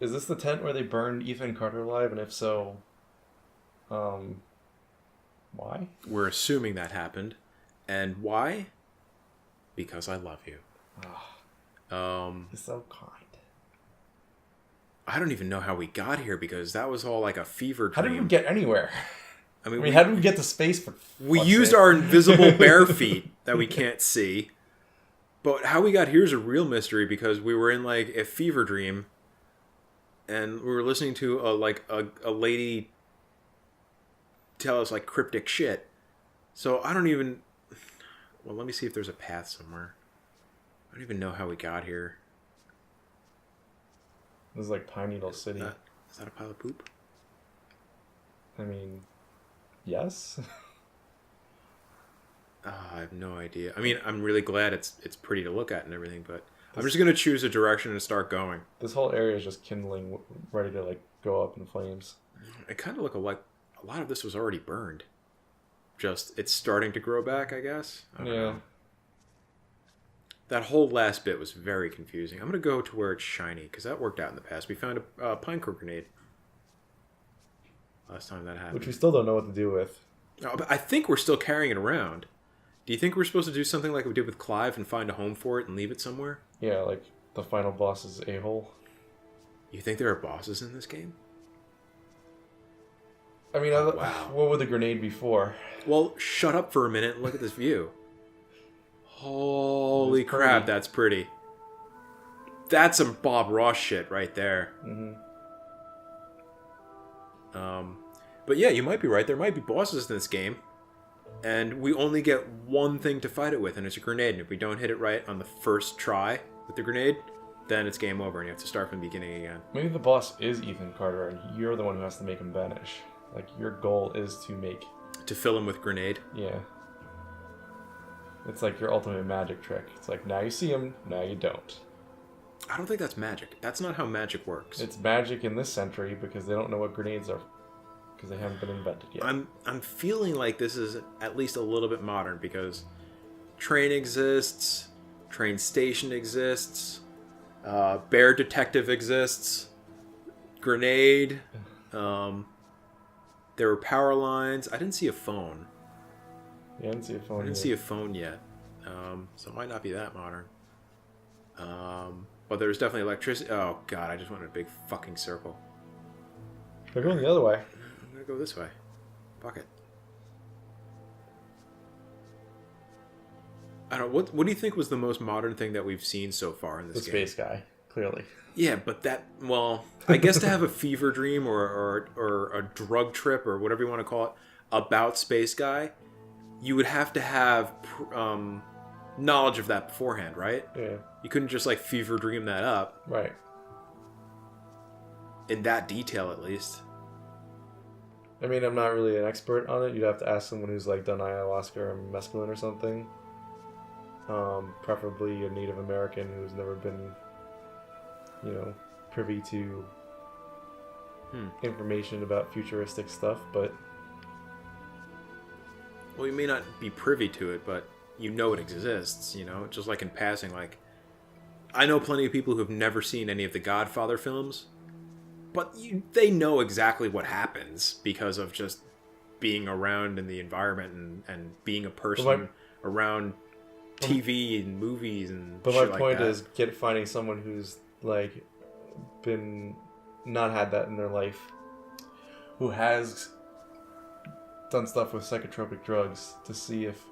Is this the tent where they burned Ethan Carter alive? And if so, why? We're assuming that happened. And why? Because I love you. You're so kind. I don't even know how we got here because that was all like a fever dream. How did we get anywhere? I mean, how did we get to space? We used our invisible bare feet that we can't see. But how we got here is a real mystery because we were in like a fever dream, and we were listening to a lady tell us like cryptic shit. So I don't even. Well, let me see if there's a path somewhere. I don't even know how we got here. This is like Pine Needle City. Is that a pile of poop? I mean, yes. I have no idea. I mean, I'm really glad it's pretty to look at and everything, but I'm just gonna choose a direction and start going. This whole area is just kindling, ready to like go up in flames. It kind of looked like a lot of this was already burned. Just it's starting to grow back, I guess. I don't know. That whole last bit was very confusing. I'm going to go to where it's shiny, because that worked out in the past. We found a pine core grenade last time that happened. Which we still don't know what to do with. But I think we're still carrying it around. Do you think we're supposed to do something like we did with Clive and find a home for it and leave it somewhere? Yeah, like the final boss is a-hole. You think there are bosses in this game? I mean, wow. What would the grenade be for? Well, shut up for a minute and look at this view. Holy crap, that's pretty. That's some Bob Ross shit right there. Mm-hmm. But yeah, you might be right. There might be bosses in this game. And we only get one thing to fight it with, and it's a grenade. And if we don't hit it right on the first try with the grenade, then it's game over and you have to start from the beginning again. Maybe the boss is Ethan Carter and you're the one who has to make him vanish. Like, your goal is to fill him with grenade? Yeah. It's like your ultimate magic trick. It's like, now you see him, now you don't. I don't think that's magic. That's not how magic works. It's magic in this century because they don't know what grenades are. Because they haven't been invented yet. I'm feeling like this is at least a little bit modern because train exists, train station exists, bear detective exists, grenade, there were power lines. I didn't see a phone. Yeah, I didn't see a phone. I didn't see a phone yet. So it might not be that modern. But there's definitely electricity. Oh god, I just went in a big fucking circle. They're going the other way. I'm gonna go this way. Fuck it. I don't know, what do you think was the most modern thing that we've seen so far in this game? The space guy, clearly. Yeah, but well, I guess to have a fever dream or a drug trip or whatever you want to call it about Space Guy, you would have to have knowledge of that beforehand, right? Yeah. You couldn't just like fever dream that up. Right. In that detail, at least. I mean, I'm not really an expert on it. You'd have to ask someone who's like done ayahuasca or mescaline or something. Preferably a Native American who's never been, privy to information about futuristic stuff, but... Well, you may not be privy to it, but you know it exists, just like in passing. Like, I know plenty of people who've never seen any of the Godfather films, but they know exactly what happens because of just being around in the environment and being a person around TV and movies and but shit my like point that. is finding someone who's like been not had that in their life, who has done stuff with psychotropic drugs to see if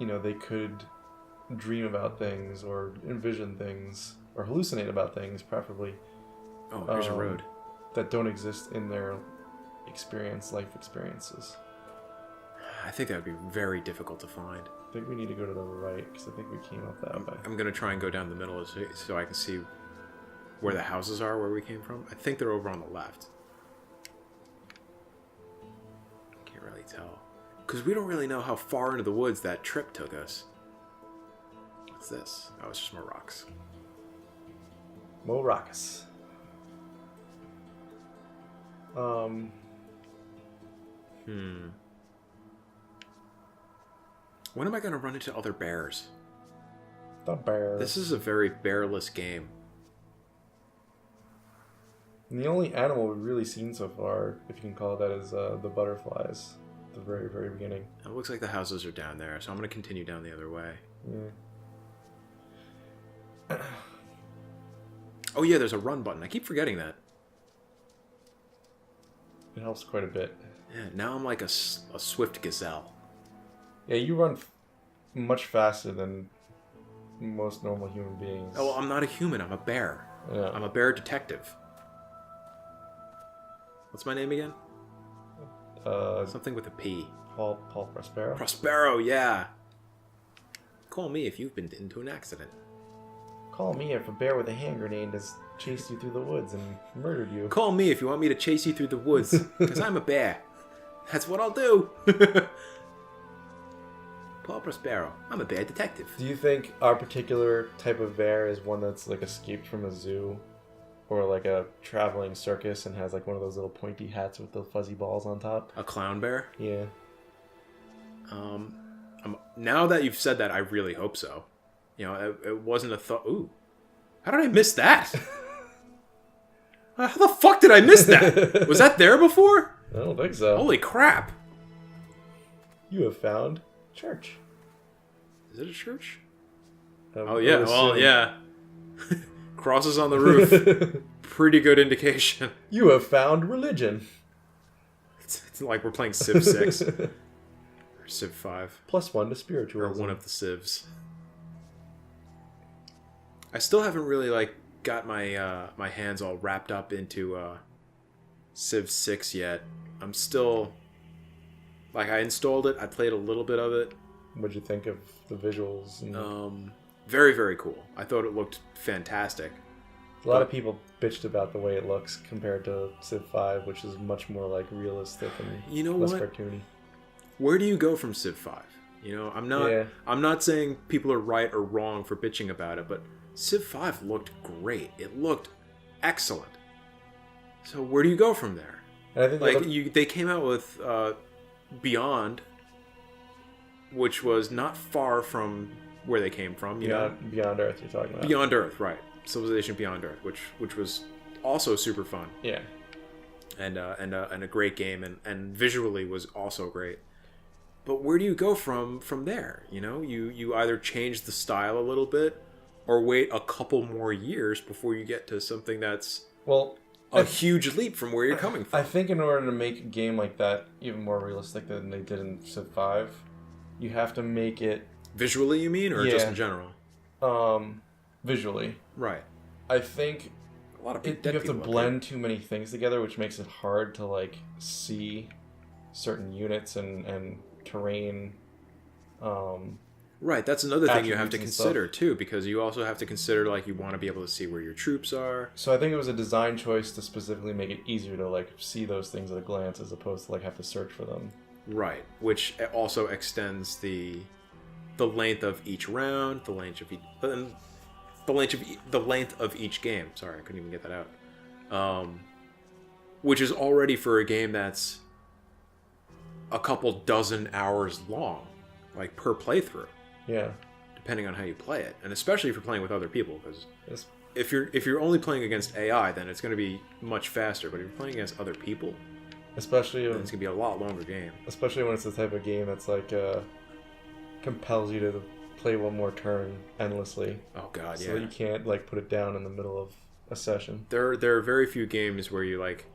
they could dream about things or envision things or hallucinate about things, preferably. Oh, here's a road that don't exist in their life experiences. I think that would be very difficult to find. I think we need to go to the right because I think we came up that way. I'm going to try and go down the middle so I can see where the houses are where we came from. I think they're over on the left. Can't really tell. Because we don't really know how far into the woods that trip took us. What's this? Oh, it's just more rocks. Maracas. When am I going to run into other bears? The bears. This is a very bearless game. And the only animal we've really seen so far, if you can call it that, is the butterflies. At the very, very beginning. It looks like the houses are down there, so I'm going to continue down the other way. Yeah. Oh yeah, there's a run button. I keep forgetting that. It helps quite a bit. Yeah, now I'm like a swift gazelle. Yeah, you run much faster than most normal human beings. Oh, well, I'm not a human. I'm a bear. Yeah. I'm a bear detective. What's my name again? Something with a P. Paul Prospero. Prospero, yeah. Call me if you've been into an accident. Call me if a bear with a hand grenade has chased you through the woods and murdered you. Call me if you want me to chase you through the woods, because I'm a bear. That's what I'll do. Paul Prospero. I'm a bear detective. Do you think our particular type of bear is one that's like escaped from a zoo or like a traveling circus and has like one of those little pointy hats with the fuzzy balls on top? A clown bear? Yeah. Now that you've said that, I really hope so. You know, it wasn't a thought. Ooh. How did I miss that? How the fuck did I miss that? Was that there before? I don't think so. Holy crap. You have found church. Is it a church? I Yeah. would Well, assume. yeah. Crosses on the roof. Pretty good indication. You have found religion. It's like we're playing Civ 6. Or Civ 5. +1 to Or spiritualism. one of the Civs. I still haven't really like got my my hands all wrapped up into Civ 6 yet. I'm still like, I installed it, I played a little bit of it. What'd you think of the visuals? And Very, very cool. I thought it looked fantastic. a lot of people bitched about the way it looks compared to Civ 5, which is much more like realistic and You know less what? cartoony. Where do you go from Civ 5? You know, Yeah. I'm not saying people are right or wrong for bitching about it, but Civ 5 looked great. It looked excellent. So where do you go from there? And I think Like they came out with Beyond, which was not far from where they came from. You know, Beyond Earth you're talking about. Beyond Earth, right? Civilization Beyond Earth, which was also super fun. Yeah. And a great game, and visually was also great. But where do you go from there? You know, you either change the style a little bit, or wait a couple more years before you get to something that's a huge leap from where you're coming from. I think in order to make a game like that even more realistic than they did in Civ 5, you have to make it Visually, you mean, or just in general? Visually. Right. I think A lot of you have to blend too many things together, which makes it hard to like see certain units and terrain. Right, that's another thing you have to attributes and consider too, because you also have to consider like you want to be able to see where your troops are. So I think it was a design choice to specifically make it easier to like see those things at a glance, as opposed to like have to search for them. Right, which also extends the length of each round, the length of each game. Sorry, I couldn't even get that out. Which is already, for a game that's a couple dozen hours long, like per playthrough. Yeah. Depending on how you play it, and especially if you're playing with other people, because Yes. if you're only playing against AI, then it's going to be much faster. But if you're playing against other people, Especially then it's going to be a lot longer game. especially when it's the type of game that's like compels you to play one more turn endlessly. Oh god, So yeah. you can't like put it down in the middle of a session. There are very few games where you like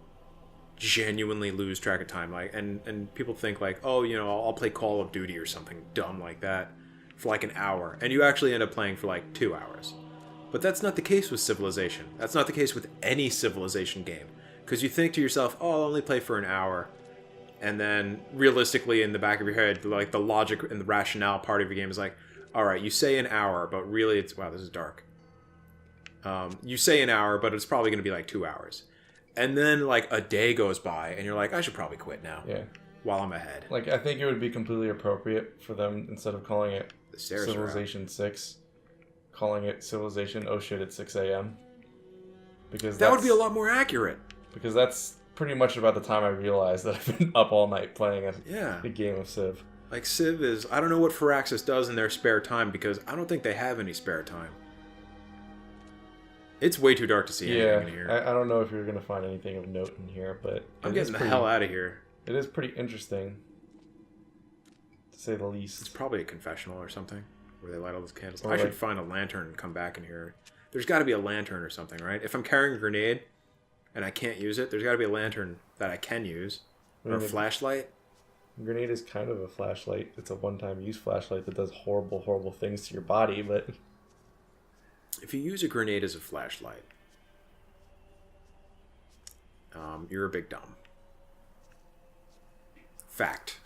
genuinely lose track of time. Like, and people think like, oh, you know, I'll play Call of Duty or something dumb like that for like an hour, and you actually end up playing for like 2 hours. But that's not the case with Civilization. That's not the case with any Civilization game, because you think to yourself, oh, I'll only play for an hour, and then realistically in the back of your head, like the logic and the rationale part of your game is like, all right, you say an hour, but really it's, wow, this is dark. You say an hour, but it's probably going to be like 2 hours. And then like a day goes by and you're like, I should probably quit now. Yeah. While I'm ahead. Like, I think it would be completely appropriate for them, instead of calling it The stairs are Civilization 6, calling it Civilization, oh shit, it's 6 a.m. Because that would be a lot more accurate. Because that's pretty much about the time I realized that I've been up all night playing Yeah. a game of Civ. Like Civ is, I don't know what Firaxis does in their spare time, because I don't think they have any spare time. It's way too dark to see anything in here. I don't know if you're gonna find anything of note in here, but I'm getting the hell out of here. It is pretty interesting, to say the It's least. probably a confessional or something where they light all those candles. Or I should like- find a lantern and come back in here. There's got to be a lantern or something, right? If I'm carrying a grenade and I can't use it, there's got to be a lantern that I can use or a flashlight. Grenade is kind of a flashlight. It's a one-time use flashlight that does horrible, horrible things to your body, but... If you use a grenade as a flashlight, you're a big dumb. Fact.